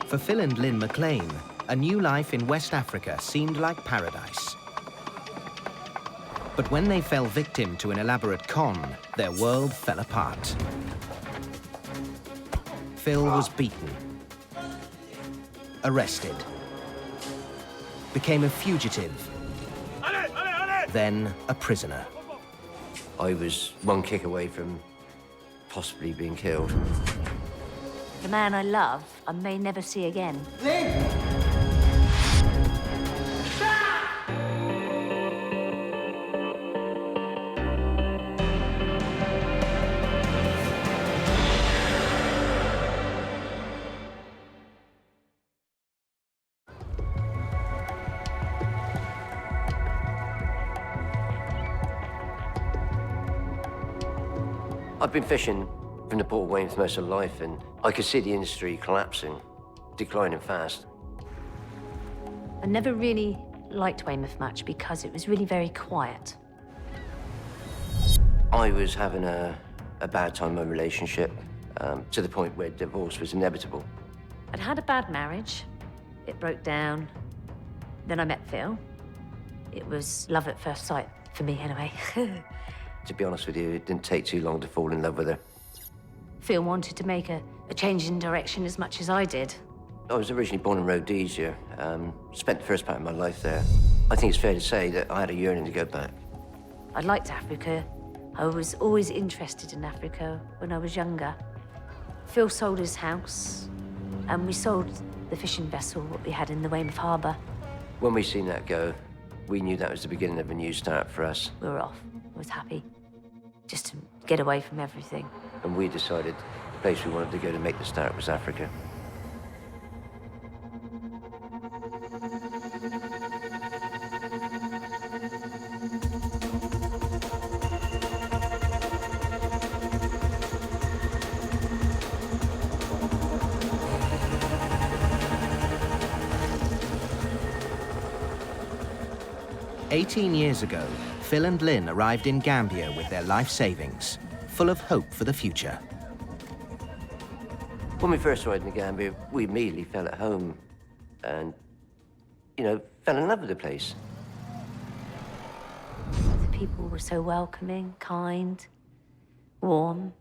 For Phil and Lynn McLean, a new life in West Africa seemed like paradise. But when they fell victim to an elaborate con, their world fell apart. Phil was beaten, arrested, became a fugitive, then a prisoner. I was one kick away from possibly being killed. The man I love, I may never see again. Lynn! I've been fishing from the Port of Wayne for most of life, and I could see the industry collapsing, declining fast. I never really liked Weymouth much because it was really very quiet. I was having a bad time in my relationship, to the point where divorce was inevitable. I'd had a bad marriage. It broke down. Then I met Phil. It was love at first sight, for me anyway. To be honest with you, it didn't take too long to fall in love with her. Phil wanted to make a change in direction as much as I did. I was originally born in Rhodesia, spent the first part of my life there. I think it's fair to say that I had a yearning to go back. I liked Africa. I was always interested in Africa when I was younger. Phil sold his house, and we sold the fishing vessel that we had in the Weymouth Harbour. When we seen that go, we knew that was the beginning of a new start for us. We were off. I was happy just to get away from everything. And we decided the place we wanted to go to make the start was Africa. "18 years ago, Phil and Lynn arrived in Gambia with their life savings, full of hope for the future. When we first arrived in Gambia, we immediately felt at home and, fell in love with the place. The people were so welcoming, kind, warm.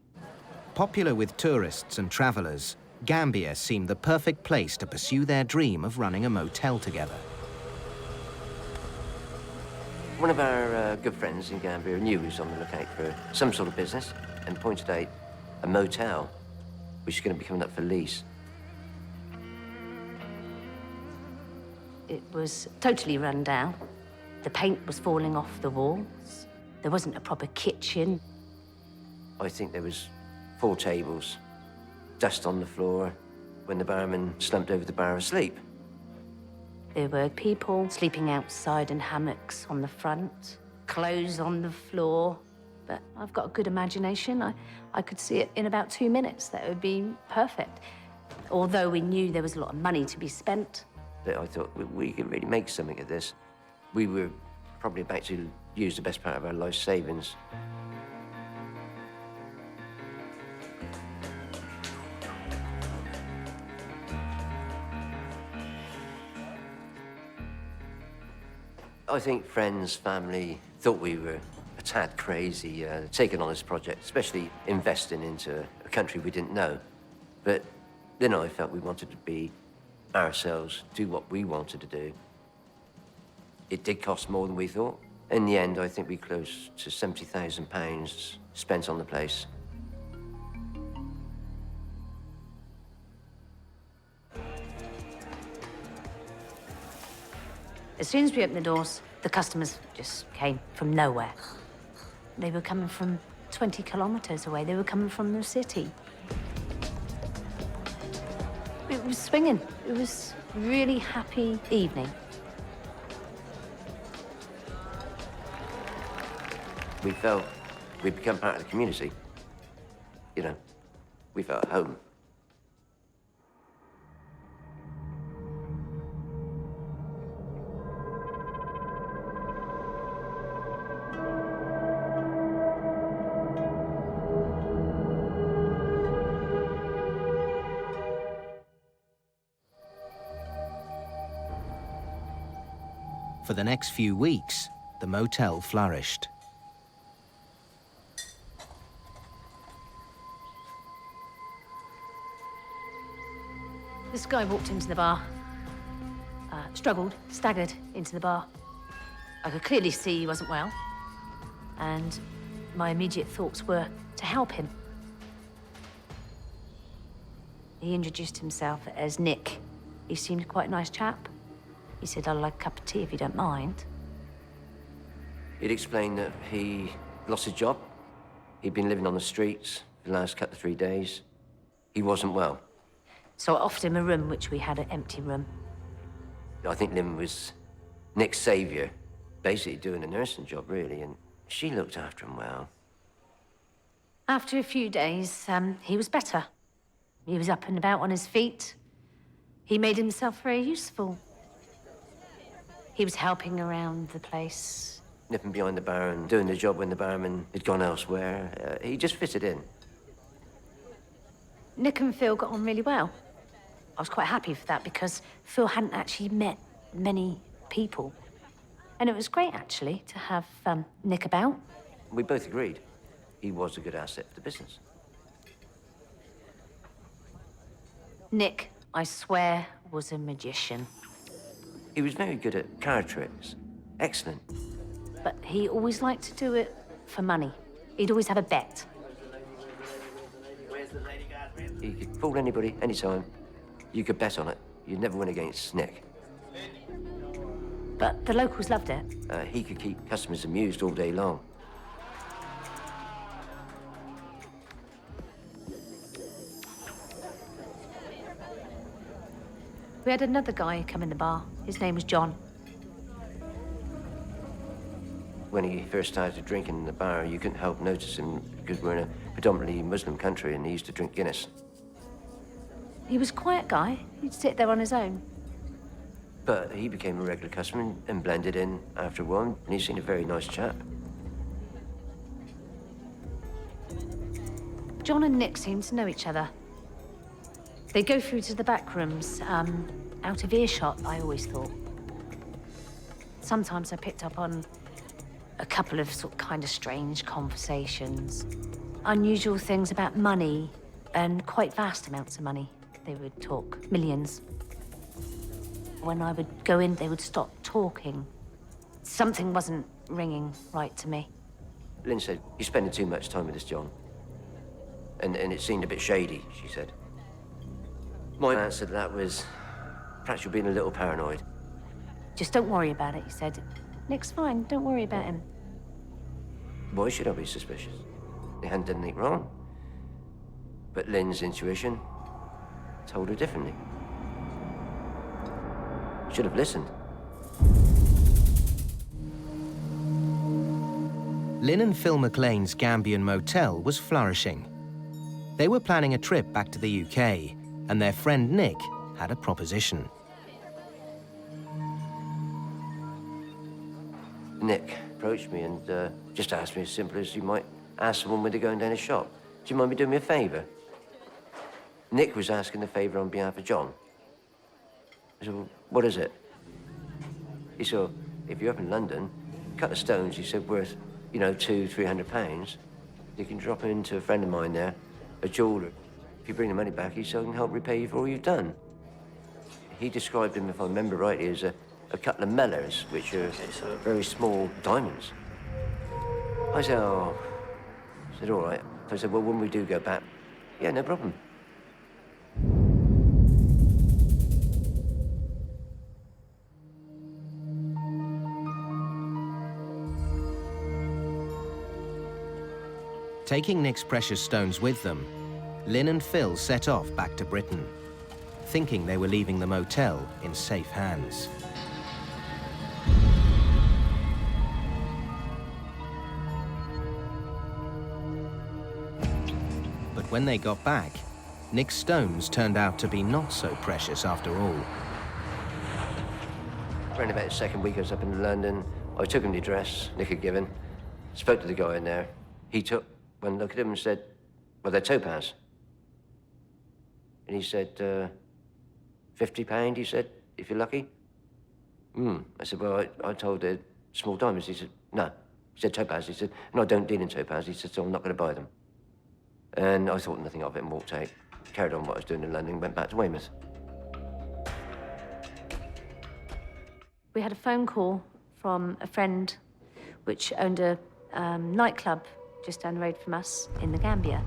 Popular with tourists and travelers, Gambia seemed the perfect place to pursue their dream of running a motel together. One of our good friends in Gambia knew he was on the lookout for some sort of business and pointed out a motel which is going to be coming up for lease. It was totally run down. The paint was falling off the walls. There wasn't a proper kitchen. I think there was 4 tables, dust on the floor when the barman slumped over the bar asleep. There were people sleeping outside in hammocks on the front, clothes on the floor. But I've got a good imagination. I could see it in about 2 minutes. That would be perfect. Although we knew there was a lot of money to be spent. But I thought we could really make something of this. We were probably about to use the best part of our life savings. I think friends, family thought we were a tad crazy taking on this project, especially investing into a country we didn't know. But then I felt we wanted to be ourselves, do what we wanted to do. It did cost more than we thought. In the end, I think we close to £70,000 spent on the place. As soon as we opened the doors, the customers just came from nowhere. They were coming from 20 kilometres away. They were coming from the city. It was swinging. It was a really happy evening. We felt we'd become part of the community. We felt at home. For the next few weeks, the motel flourished. This guy walked into the bar, struggled, staggered into the bar. I could clearly see he wasn't well, and my immediate thoughts were to help him. He introduced himself as Nick. He seemed quite a nice chap. He said, "I'd like a cup of tea if you don't mind." He'd explained that he lost his job. He'd been living on the streets for the last couple of 3 days. He wasn't well. So I offered him a room, which we had an empty room. I think Lynn was Nick's saviour, basically doing a nursing job, really, and she looked after him well. After a few days, he was better. He was up and about on his feet. He made himself very useful. He was helping around the place. Nipping behind the bar and doing the job when the barman had gone elsewhere. He just fitted in. Nick and Phil got on really well. I was quite happy for that because Phil hadn't actually met many people. And it was great, actually, to have Nick about. We both agreed he was a good asset for the business. Nick, I swear, was a magician. He was very good at card tricks. Excellent. But he always liked to do it for money. He'd always have a bet. He could fool anybody, anytime. You could bet on it. You'd never win against Nick. But the locals loved it. He could keep customers amused all day long. We had another guy come in the bar. His name was John. When he first started drinking in the bar, you couldn't help notice him because we're in a predominantly Muslim country and he used to drink Guinness. He was a quiet guy. He'd sit there on his own. But he became a regular customer and blended in after a while, and he seemed a very nice chap. John and Nick seemed to know each other. They'd go through to the back rooms, out of earshot, I always thought. Sometimes I picked up on a couple of sort of kind of strange conversations. Unusual things about money, and quite vast amounts of money. They would talk millions. When I would go in, they would stop talking. Something wasn't ringing right to me. Lynn said, "You're spending too much time with this John." And it seemed a bit shady, she said. My answer to that was, perhaps you're being a little paranoid. Just don't worry about it, he said. Nick's fine, don't worry about him. Why should I be suspicious? They hadn't done anything wrong. But Lynn's intuition told her differently. Should have listened. Lynn and Phil McLean's Gambian motel was flourishing. They were planning a trip back to the UK, and their friend Nick had a proposition. Nick approached me and just asked me as simple as you might ask someone when they're going down a shop. "Do you mind me doing me a favour?" Nick was asking the favour on behalf of John. I said, "Well, what is it?" He said, "Well, if you're up in London, a couple of stones," he said, "worth, £200-300. You can drop into a friend of mine there, a jeweller. If you bring the money back, he said, I can help repay you for all you've done." He described him, if I remember rightly, as a couple of mellers, which are very small diamonds. I said, "Oh." I said, "All right." I said, "Well, when we do go back, yeah, no problem." Taking Nick's precious stones with them, Lynn and Phil set off back to Britain, thinking they were leaving the motel in safe hands. But when they got back, Nick's stones turned out to be not so precious after all. Around about the second week I was up in London, I took him the address Nick had given, spoke to the guy in there. He took one look at him and said, "Well, they're topaz." And he said, £50, he said, "if you're lucky." I said, well, I told her small diamonds. He said, no. He said, topaz. He said, no, I don't deal in topaz. He said, so I'm not going to buy them. And I thought nothing of it and walked out. Carried on what I was doing in London, went back to Weymouth. We had a phone call from a friend which owned a nightclub just down the road from us in the Gambia.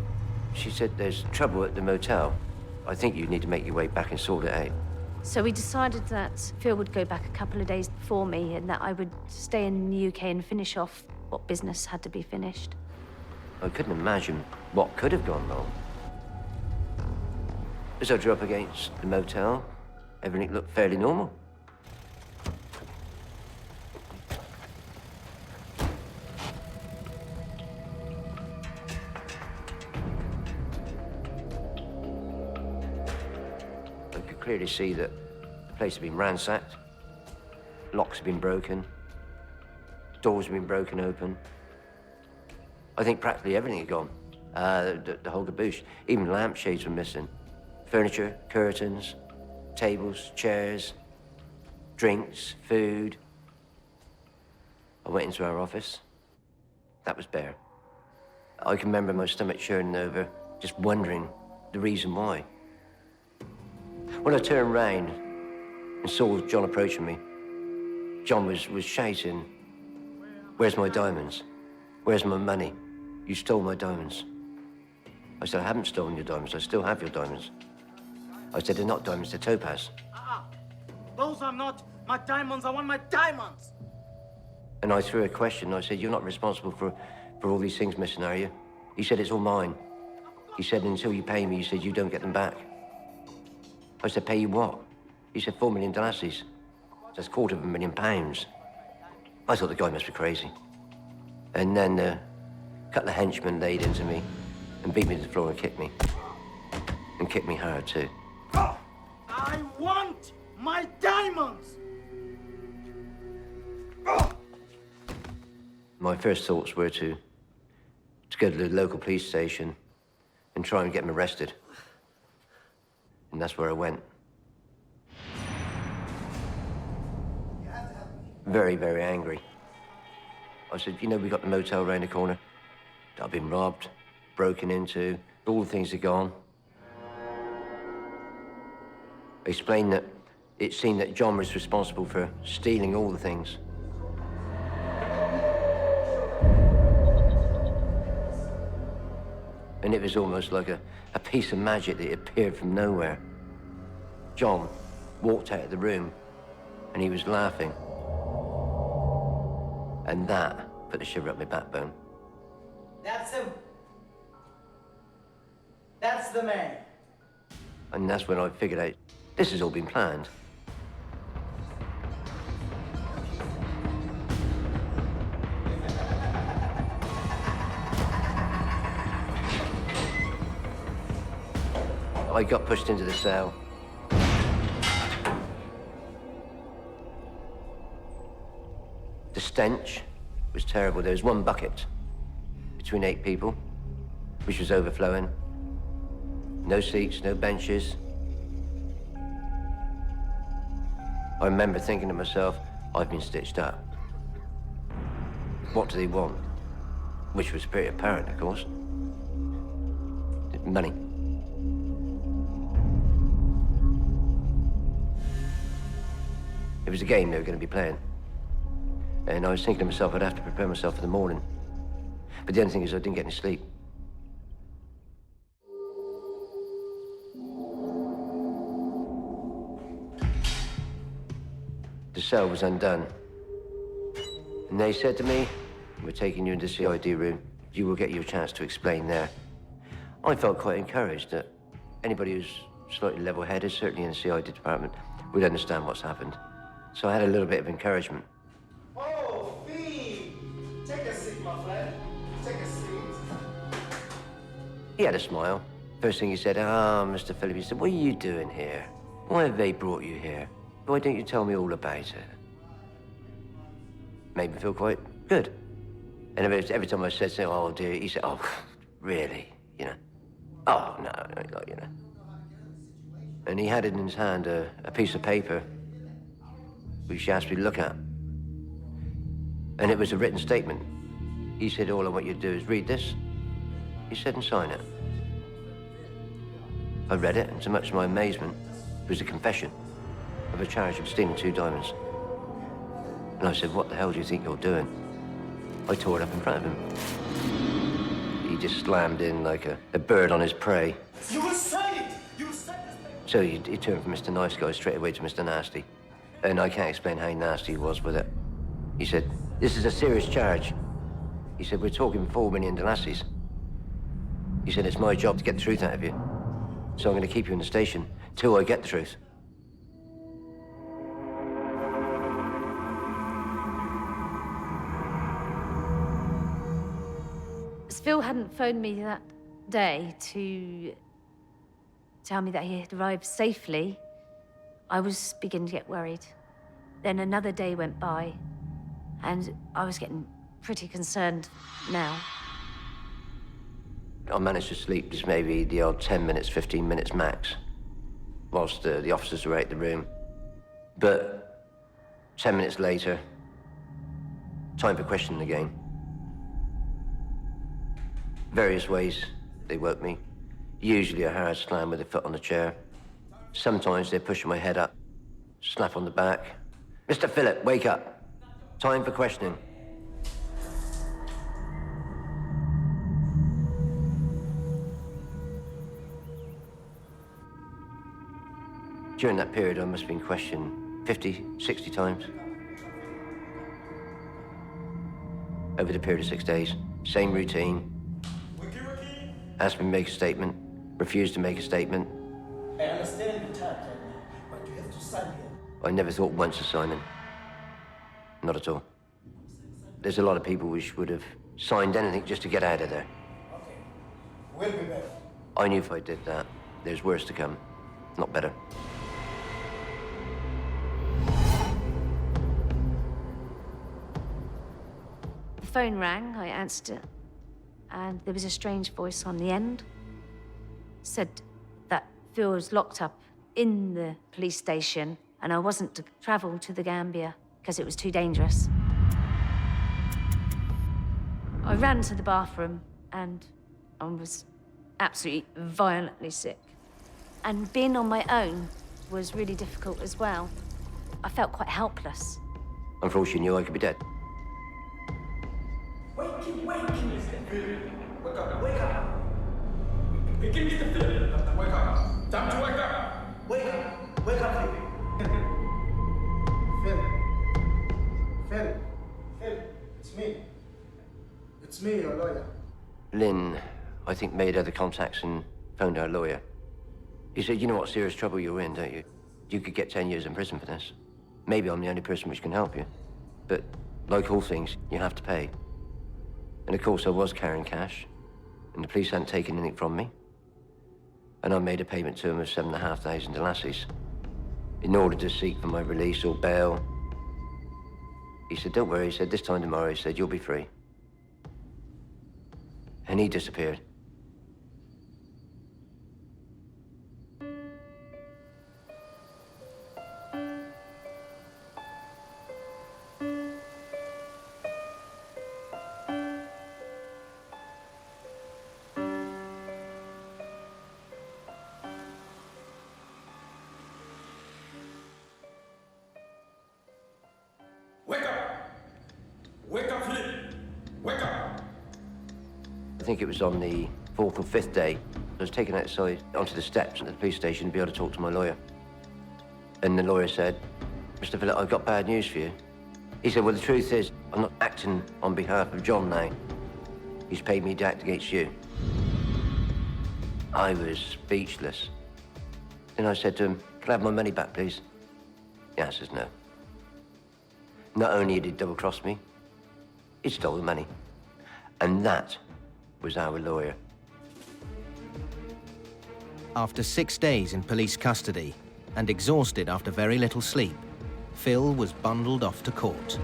She said, there's trouble at the motel. I think you need to make your way back and sort it out. So we decided that Phil would go back a couple of days before me and that I would stay in the UK and finish off what business had to be finished. I couldn't imagine what could have gone wrong. As I drew up against the motel, everything looked fairly normal. I could clearly see that the place had been ransacked, locks had been broken, doors had been broken open. I think practically everything had gone. The whole caboose. Even lampshades were missing. Furniture, curtains, tables, chairs, drinks, food. I went into our office. That was bare. I can remember my stomach churning over, just wondering the reason why. When I turned round and saw John approaching me, John was shouting, "Where's my diamonds? Where's my money? You stole my diamonds." I said, "I haven't stolen your diamonds. I still have your diamonds." I said, "They're not diamonds, they're topaz." Those are not my diamonds. I want my diamonds. And I threw a question. I said, "You're not responsible for all these things missing, are you?" He said, "It's all mine." He said, "Until you pay me," he said, "you don't get them back." I said, "Pay you what?" He said, $4 million. That's £250,000. I thought the guy must be crazy. And then a couple of henchmen laid into me and beat me to the floor and kicked me. And kicked me hard, too. I want my diamonds. My first thoughts were to go to the local police station and try and get him arrested. And that's where I went. Very, very angry. I said, "You know, we got the motel round the corner. I've been robbed, broken into, all the things are gone." I explained that it seemed that John was responsible for stealing all the things. And it was almost like a piece of magic that appeared from nowhere. John walked out of the room and he was laughing. And that put a shiver up my backbone. That's him. That's the man. And that's when I figured out this has all been planned. I got pushed into the cell. The stench was terrible. There was one bucket between 8 people, which was overflowing. No seats, no benches. I remember thinking to myself, I've been stitched up. What do they want? Which was pretty apparent, of course. Money. It was a game they were going to be playing. And I was thinking to myself, I'd have to prepare myself for the morning. But the only thing is I didn't get any sleep. The cell was undone. And they said to me, "We're taking you into the CID room. You will get your chance to explain there." I felt quite encouraged that anybody who's slightly level-headed, certainly in the CID department, would understand what's happened. So I had a little bit of encouragement. Oh, Phil. Take a seat, my friend. Take a seat. He had a smile. First thing he said, Mr. Philip, he said, "What are you doing here? Why have they brought you here? Why don't you tell me all about it?" Made me feel quite good. And every time I said something, "Oh, dear," he said, "Oh, really?" You know. "Oh, no," you know. And he had in his hand a piece of paper. which she asked me to look at. And it was a written statement. He said, all I want you to do is read this. He said, and sign it. I read it, and to much to my amazement, it was a confession of a charge of stealing 2 diamonds. And I said, what the hell do you think you're doing? I tore it up in front of him. He just slammed in like a bird on his prey. You will say it! You will say it! So he turned from Mr. Nice Guy straight away to Mr. Nasty. And I can't explain how nasty he was with it. He said, this is a serious charge. He said, we're talking 4 million Delasses. He said, it's my job to get the truth out of you. So I'm going to keep you in the station till I get the truth. Phil hadn't phoned me that day to tell me that he had arrived safely. I was beginning to get worried. Then another day went by, and I was getting pretty concerned now. I managed to sleep just maybe the odd 10 minutes, 15 minutes max, whilst the officers were out of the room. But 10 minutes later, time for questioning again. Various ways they woke me. Usually a hard slam with a foot on the chair. Sometimes they're pushing my head up, slap on the back. Mr. Phillip, wake up. Time for questioning. During that period, I must have been questioned 50, 60 times. Over the period of 6 days, same routine. Asked me to make a statement, refused to make a statement. I understand the time, but you have to sign here. I never thought once of signing. Not at all. There's a lot of people which would have signed anything just to get out of there. Okay, we'll be back. I knew if I did that, there's worse to come, not better. The phone rang, I answered it, and there was a strange voice on the end. Said that Phil was locked up in the police station and I wasn't to travel to the Gambia because it was too dangerous. I ran to the bathroom and I was absolutely violently sick. And being on my own was really difficult as well. I felt quite helpless. Unfortunately, knew I could be dead. Wake Mr. Philip. Wake up, wake up. Wake Mr. Philip. Wake up. Time to wake up. Wake up, Philip. Philip, it's me. It's me, your lawyer. Lynn, I think, made other contacts and phoned our lawyer. He said, you know what serious trouble you're in, don't you? You could get 10 years in prison for this. Maybe I'm the only person which can help you. But like all things, you have to pay. And of course, I was carrying cash, and the police hadn't taken anything from me. And I made a payment to him of 7,500 Delasses in order to seek for my release or bail. He said, don't worry, he said, this time tomorrow, he said, you'll be free. And he disappeared. Wake up! Wake up, Philip! Wake up! I think it was on the 4th or 5th day, I was taken outside onto the steps at the police station to be able to talk to my lawyer. And the lawyer said, Mr. Phillip, I've got bad news for you. He said, well, the truth is, I'm not acting on behalf of John now. He's paid me to act against you. I was speechless. Then I said to him, can I have my money back, please? The answer is no. Not only did he double-cross me, he stole the money. And that was our lawyer. After 6 days in police custody and exhausted after very little sleep, Phil was bundled off to court.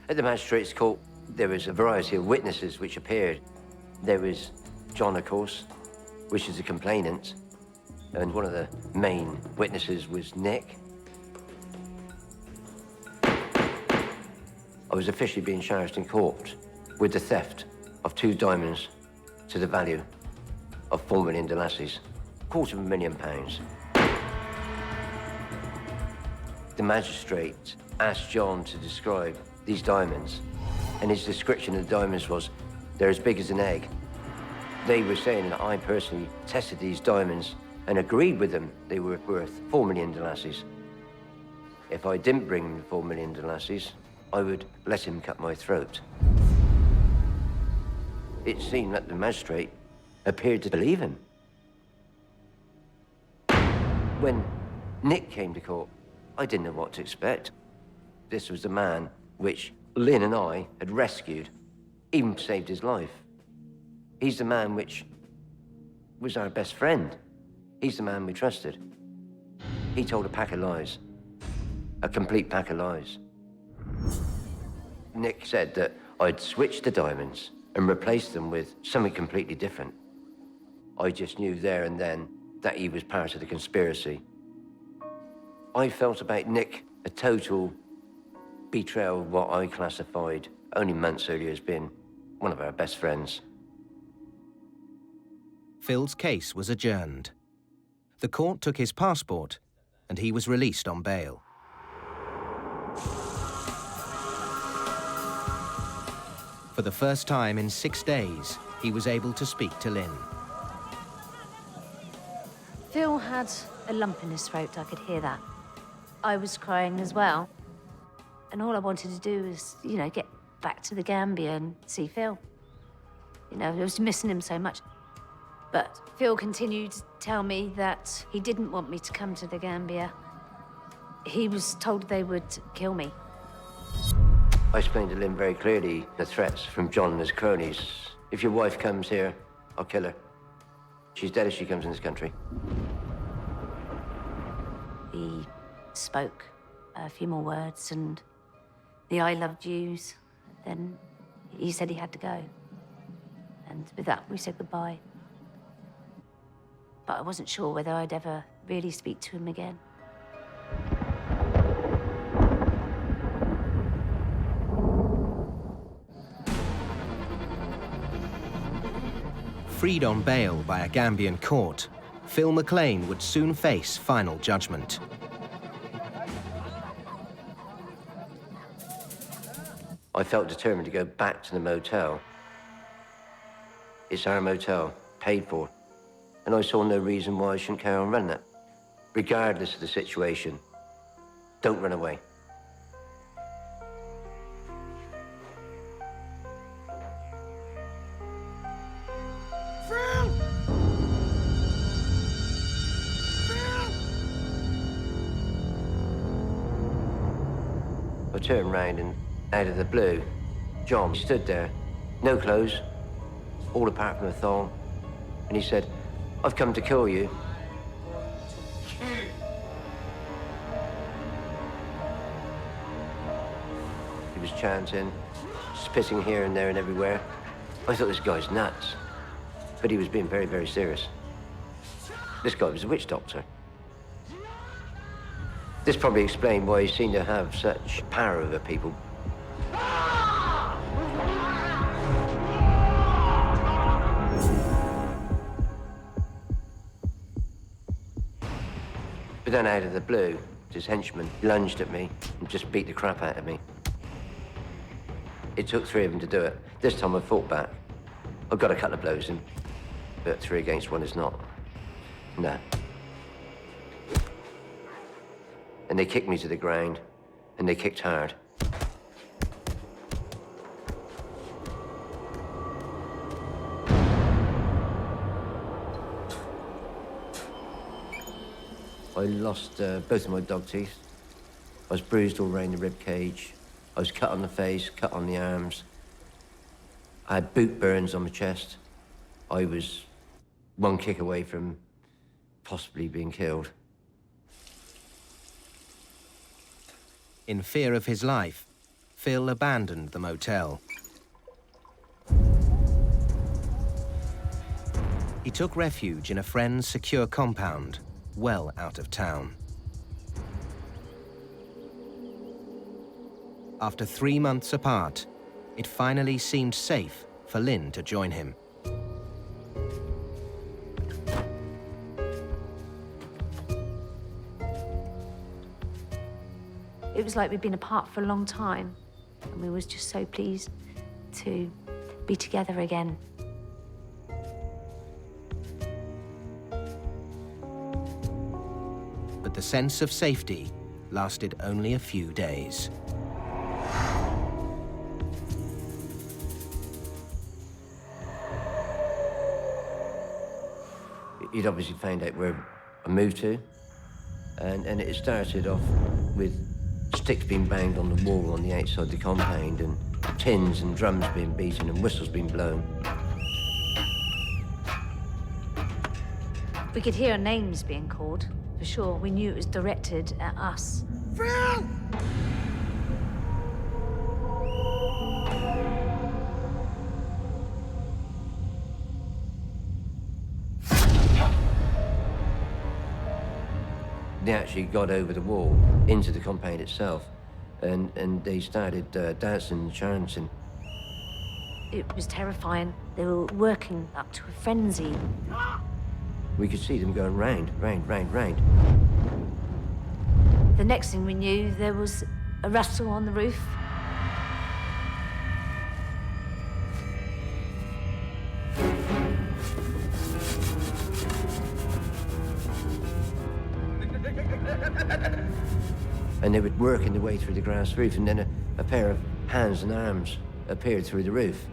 At the magistrate's court, There was a variety of witnesses which appeared. There was John, of course, which is the complainant, and one of the main witnesses was Nick. I was officially being charged in court with the theft of 2 diamonds to the value of 4 million dollars, £250,000. The magistrate asked John to describe these diamonds, and his description of the diamonds was, they're as big as an egg. They were saying that I personally tested these diamonds and agreed with them they were worth $4 million. If I didn't bring him the $4 million, I would let him cut my throat. It seemed that the magistrate appeared to believe him. When Nick came to court, I didn't know what to expect. This was the man which Lynn and I had rescued, even saved his life. He's the man which was our best friend. He's the man we trusted. He told a pack of lies, a complete pack of lies. Nick said that I'd switched the diamonds and replaced them with something completely different. I just knew there and then that he was part of the conspiracy. I felt about Nick a total betrayal of what I classified only months earlier as being one of our best friends. Phil's case was adjourned. The court took his passport, and he was released on bail. For the first time in 6 days, he was able to speak to Lynn. Phil had a lump in his throat, I could hear that. I was crying as well. And all I wanted to do was, get back to the Gambia and see Phil. I was missing him so much. But Phil continued to tell me that he didn't want me to come to the Gambia. He was told they would kill me. I explained to Lynn very clearly the threats from John and his cronies. If your wife comes here, I'll kill her. She's dead if she comes in this country. He spoke a few more words and the I loved yous. Then he said he had to go. And with that, we said goodbye. But I wasn't sure whether I'd ever really speak to him again. Freed on bail by a Gambian court, Phil McLean would soon face final judgment. I felt determined to go back to the motel. It's our motel, paid for. And I saw no reason why I shouldn't carry on running it. Regardless of the situation, don't run away. Phil! I turned round and out of the blue, John stood there, no clothes, all apart from a thong, and he said, I've come to kill you. He was chanting, spitting here and there and everywhere. I thought this guy's nuts, but he was being very, very serious. This guy was a witch doctor. This probably explained why he seemed to have such power over people. But then out of the blue, his henchman lunged at me and just beat the crap out of me. It took 3 of them to do it. This time I fought back. I got a couple of blows in, but 3 against 1 is not. No. And they kicked me to the ground, and they kicked hard. I lost both of my dog teeth. I was bruised all around the rib cage. I was cut on the face, cut on the arms. I had boot burns on my chest. I was 1 kick away from possibly being killed. In fear of his life, Phil abandoned the motel. He took refuge in a friend's secure compound, well out of town. After 3 months apart, it finally seemed safe for Lynn to join him. It was like we'd been apart for a long time, and we was just so pleased to be together again. But the sense of safety lasted only a few days. He'd obviously found out where I moved to, and it started off with sticks being banged on the wall on the outside of the compound, and tins and drums being beaten and whistles being blown. We could hear our names being called, for sure. We knew it was directed at us. Phil! They actually got over the wall into the compound itself, and they started dancing and chanting. It was terrifying. They were working up to a frenzy. We could see them going round, round, round, round. The next thing we knew, there was a rustle on the roof. And they were working their way through the grass roof, and then a pair of hands and arms appeared through the roof.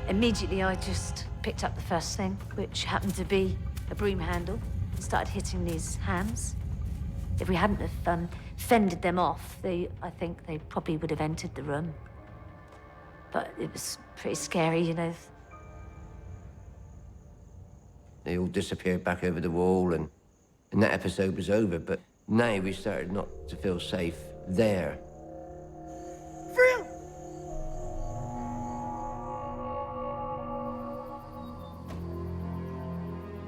Immediately, I just picked up the first thing, which happened to be a broom handle, and started hitting these hams. If we hadn't have fended them off, I think they probably would have entered the room. But it was pretty scary, you know. They all disappeared back over the wall, and that episode was over. But now we started not to feel safe there. Phil!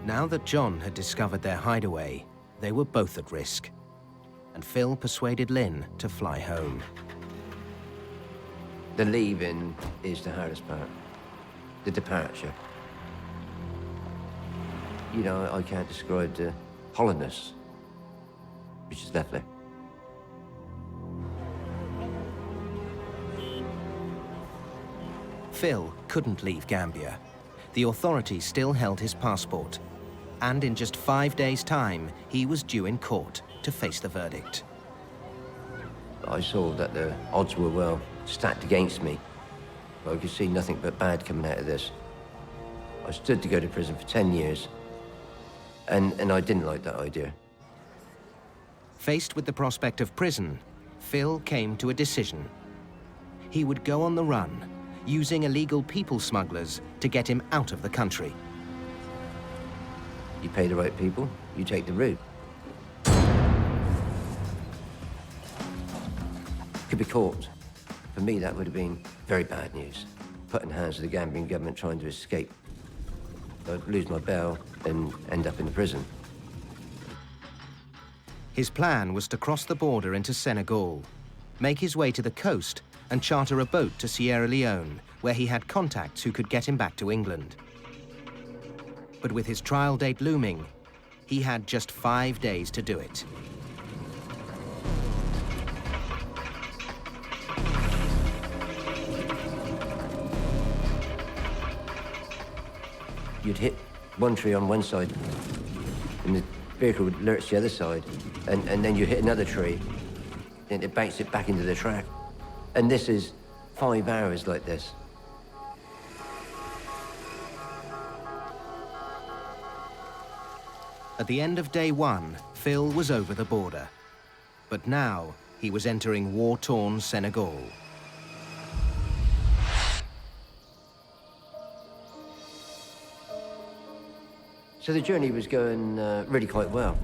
Now that John had discovered their hideaway, they were both at risk, and Phil persuaded Lynn to fly home. The leaving is the hardest part. The departure. You know, I can't describe the hollowness which is left there. Phil couldn't leave Gambia. The authorities still held his passport, and in just 5 days' time, he was due in court to face the verdict. I saw that the odds were well stacked against me. I could see nothing but bad coming out of this. I stood to go to prison for 10 years, and I didn't like that idea. Faced with the prospect of prison, Phil came to a decision. He would go on the run, using illegal people smugglers to get him out of the country. You pay the right people, you take the route. Could be caught. For me, that would have been very bad news. Put in the hands of the Gambian government trying to escape. I'd lose my bail and end up in the prison. His plan was to cross the border into Senegal, make his way to the coast, and charter a boat to Sierra Leone, where he had contacts who could get him back to England. But with his trial date looming, he had just 5 days to do it. You'd hit one tree on one side, and the vehicle would lurch the other side, and then you hit another tree, and it banks it back into the track. And this is 5 hours like this. At the end of day 1, Phil was over the border. But now, he was entering war-torn Senegal. So the journey was going really quite well.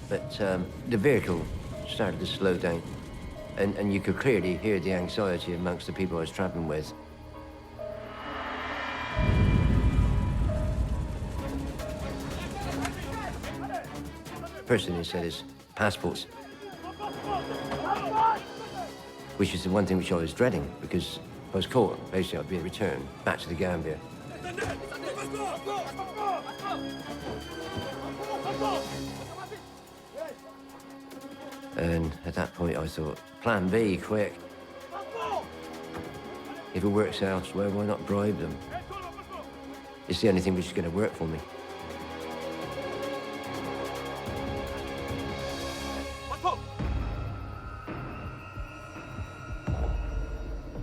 But the vehicle started to slow down. And you could clearly hear the anxiety amongst the people I was traveling with. First thing they said is passports, which is the one thing which I was dreading, because if I was caught, basically I'd be returned back to the Gambia. And at that point I thought, plan B, quick. If it works elsewhere, why not bribe them? It's the only thing which is going to work for me.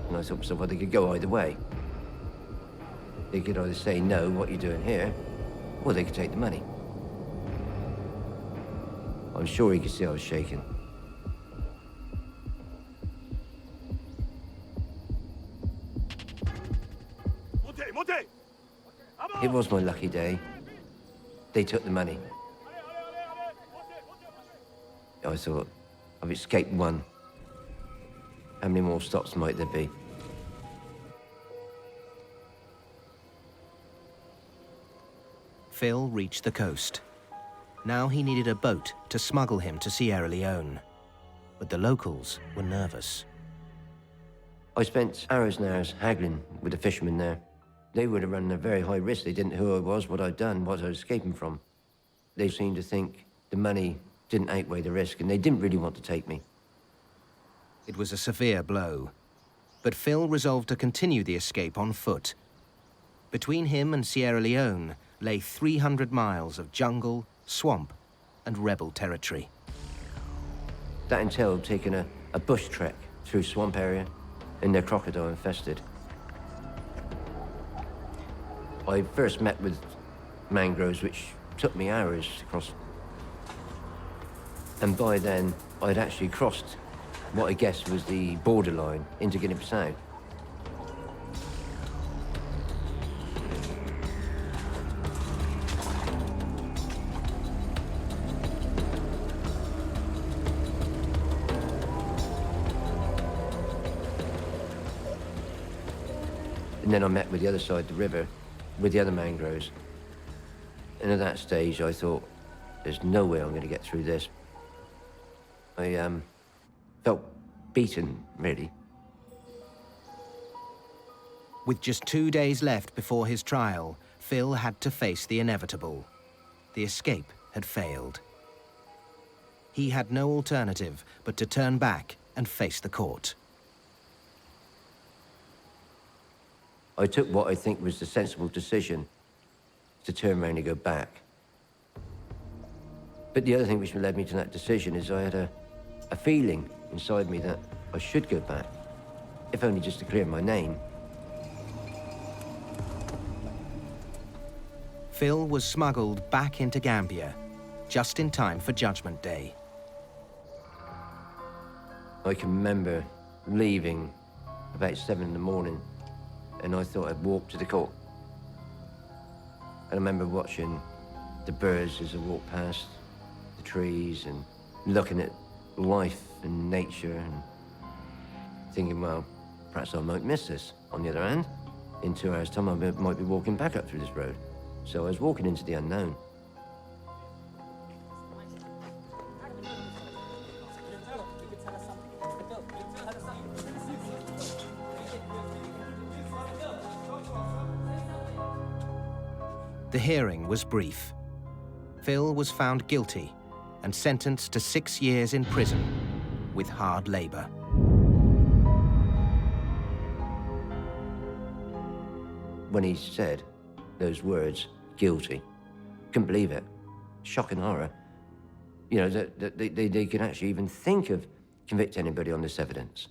And I thought to myself, well, they could go either way. They could either say, no, what are you doing here? Or they could take the money. I'm sure he could see I was shaking. It was my lucky day. They took the money. I thought, I've escaped one. How many more stops might there be? Phil reached the coast. Now he needed a boat to smuggle him to Sierra Leone. But the locals were nervous. I spent hours and hours haggling with the fishermen there. They would have run a very high risk. They didn't know who I was, what I'd done, what I was escaping from. They seemed to think the money didn't outweigh the risk, and they didn't really want to take me. It was a severe blow. But Phil resolved to continue the escape on foot. Between him and Sierra Leone lay 300 miles of jungle, swamp, and rebel territory. That entailed taking a bush trek through swamp area, and they're crocodile infested. I first met with mangroves, which took me hours to cross. And by then, I'd actually crossed what I guess was the borderline into Guinea-Bissau. And then I met with the other side of the river, with the other mangroves. And at that stage, I thought, there's no way I'm going to get through this. I felt beaten, really. With just 2 days left before his trial, Phil had to face the inevitable. The escape had failed. He had no alternative but to turn back and face the court. I took what I think was the sensible decision to turn around and go back. But the other thing which led me to that decision is I had a feeling inside me that I should go back, if only just to clear my name. Phil was smuggled back into Gambia, just in time for Judgment Day. I can remember leaving about 7 in the morning, and I thought I'd walk to the court. And I remember watching the birds as I walked past, the trees, and looking at life and nature, and thinking, well, perhaps I might miss this. On the other hand, in 2 hours' time, I might be walking back up through this road. So I was walking into the unknown. The hearing was brief. Phil was found guilty and sentenced to 6 years in prison with hard labor. When he said those words, guilty, couldn't believe it. Shock and horror. You know, that they could actually even think of convicting anybody on this evidence.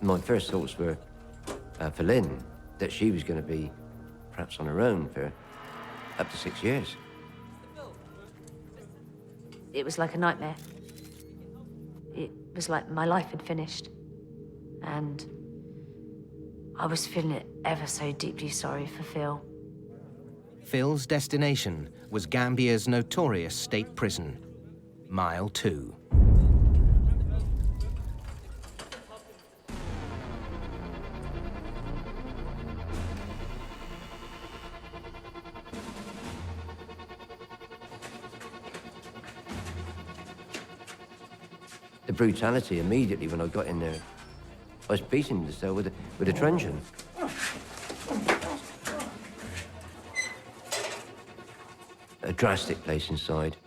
My first thoughts were for Lynn, that she was going to be perhaps on her own for up to 6 years. It was like a nightmare. It was like my life had finished. And I was feeling ever so deeply sorry for Phil. Phil's destination was Gambia's notorious state prison. Mile 2. The brutality immediately when I got in there. I was beating the cell with a truncheon. A drastic place inside.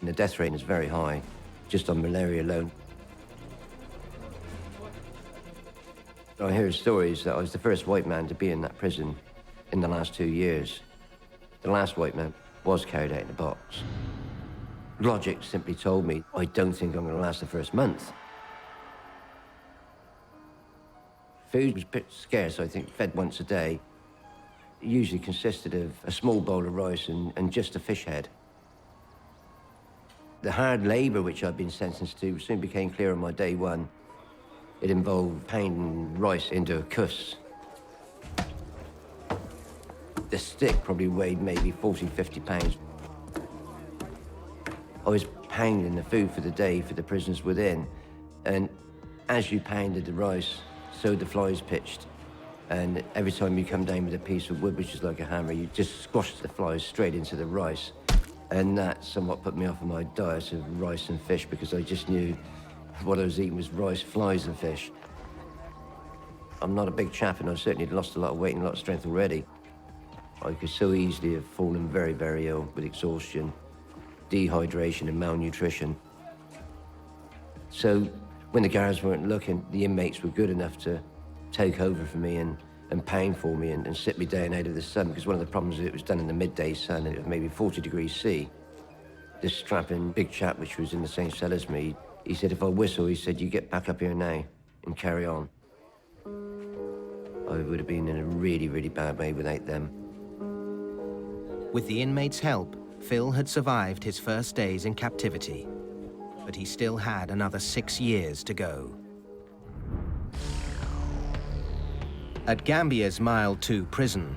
And the death rate is very high, just on malaria alone. I hear stories that I was the first white man to be in that prison in the last 2 years. The last white man was carried out in a box. Logic simply told me, I don't think I'm going to last the first month. Food was a bit scarce, I think, fed once a day. It usually consisted of a small bowl of rice and just a fish head. The hard labor which I'd been sentenced to soon became clear on my day one. It involved pounding rice into a kuss. The stick probably weighed maybe 40, 50 pounds. I was pounding the food for the day for the prisoners within, and as you pounded the rice, so the flies pitched. And every time you come down with a piece of wood, which is like a hammer, you just squash the flies straight into the rice. And that somewhat put me off of my diet of rice and fish, because I just knew what I was eating was rice, flies, and fish. I'm not a big chap, and I certainly had lost a lot of weight and a lot of strength already. I could so easily have fallen very, very ill with exhaustion, dehydration, and malnutrition. So when the guards weren't looking, the inmates were good enough to take over for me and pound for me and sit me down out of the sun, because one of the problems is it was done in the midday sun, and it was maybe 40 degrees C. This strapping big chap, which was in the same cell as me, he said, if I whistle, he said, you get back up here now and carry on. I would have been in a really, really bad way without them. With the inmates' help, Phil had survived his first days in captivity, but he still had another 6 years to go. At Gambia's Mile 2 prison,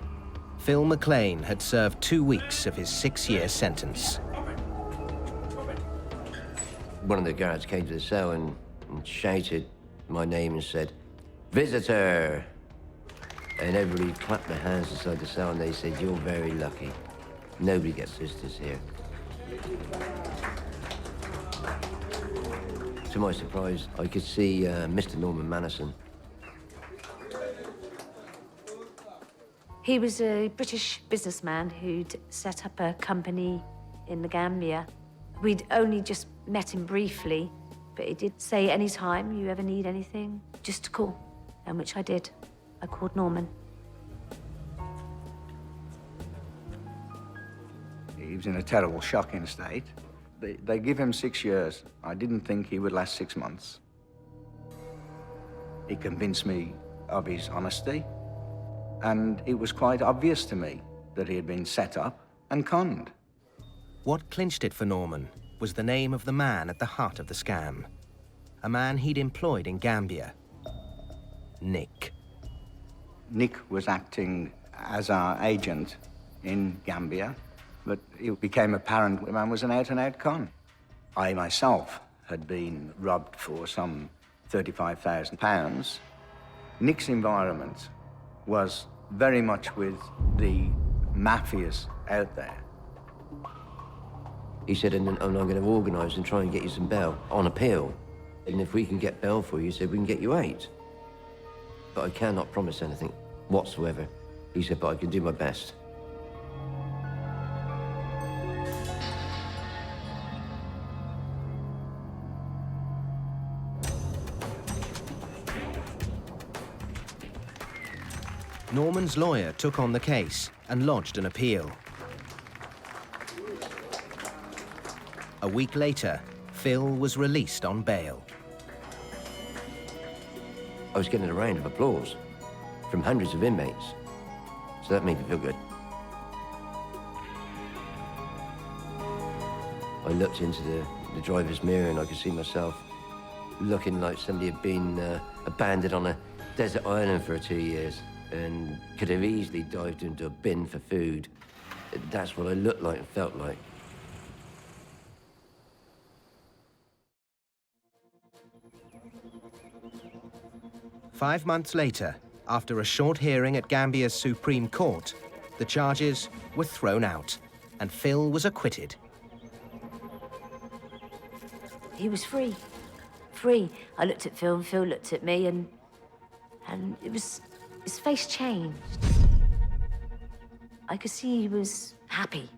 Phil McLean had served 2 weeks of his 6-year sentence. One of the guards came to the cell and shouted my name and said, "Visitor!" And everybody clapped their hands inside the cell and they said, "You're very lucky. Nobody gets visitors here." To my surprise, I could see Mr. Norman Mannison. He was a British businessman who'd set up a company in the Gambia. We'd only just met him briefly, but he did say, anytime you ever need anything, just call, and which I did. I called Norman. He was in a terrible shocking state. They give him 6 years. I didn't think he would last 6 months. He convinced me of his honesty, and it was quite obvious to me that he had been set up and conned. What clinched it for Norman was the name of the man at the heart of the scam. A man he'd employed in Gambia. Nick. Nick was acting as our agent in Gambia, but it became apparent the man was an out-and-out con. I myself had been robbed for some £35,000. Nick's environment was very much with the mafias out there. He said, and I'm going to organise and try and get you some bail on appeal. And if we can get bail for you, he said, we can get you out. But I cannot promise anything whatsoever. He said, but I can do my best. Norman's lawyer took on the case and lodged an appeal. A week later, Phil was released on bail. I was getting a round of applause from hundreds of inmates, so that made me feel good. I looked into the driver's mirror and I could see myself looking like somebody had been abandoned on a desert island for 2 years and could have easily dived into a bin for food. That's what I looked like and felt like. 5 months later, after a short hearing at Gambia's Supreme Court, the charges were thrown out and Phil was acquitted. He was free. Free. I looked at Phil and Phil looked at me and it was, his face changed. I could see he was happy.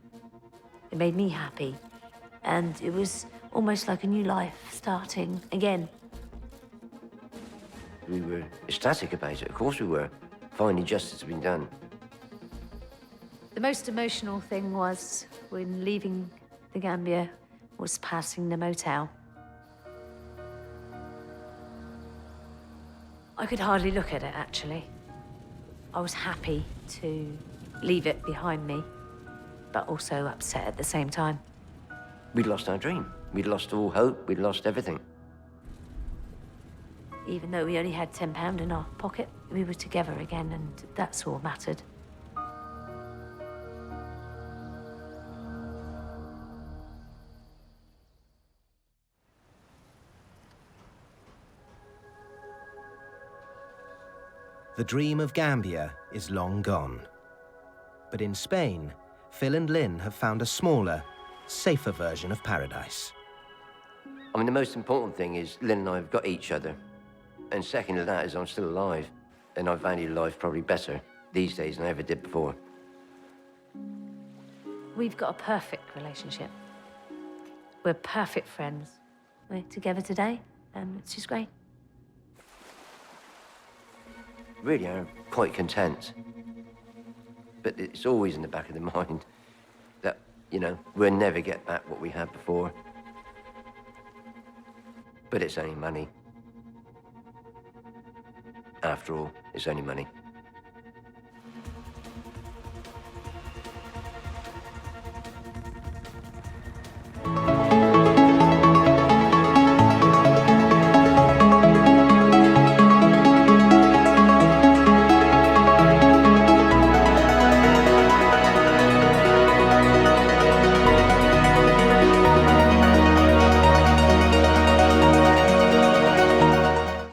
It made me happy. And it was almost like a new life starting again. We were ecstatic about it, of course we were. Finally, justice had been done. The most emotional thing was when leaving the Gambia was passing the motel. I could hardly look at it, actually. I was happy to leave it behind me, but also upset at the same time. We'd lost our dream. We'd lost all hope. We'd lost everything. Even though we only had £10 in our pocket, we were together again, and that's all mattered. The dream of Gambia is long gone. But in Spain, Phil and Lynn have found a smaller, safer version of paradise. I mean, the most important thing is Lynn and I have got each other. And second to that is I'm still alive. And I value life probably better these days than I ever did before. We've got a perfect relationship. We're perfect friends. We're together today, and it's just great. Really, I'm quite content. But it's always in the back of the mind that, you know, we'll never get back what we had before. But it's only money. After all, it's only money.